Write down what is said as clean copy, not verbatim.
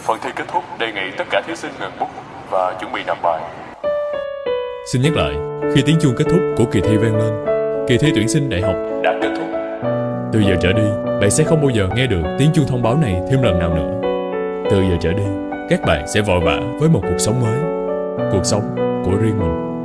Phần thi kết thúc đề nghị tất cả thí sinh ngừng bút và chuẩn bị nộp bài. Xin nhắc lại, khi tiếng chuông kết thúc của kỳ thi vang lên, kỳ thi tuyển sinh đại học đã kết thúc. Từ giờ trở đi, bạn sẽ không bao giờ nghe được tiếng chuông thông báo này thêm lần nào nữa. Từ giờ trở đi, các bạn sẽ vội vã với một cuộc sống mới, cuộc sống của riêng mình.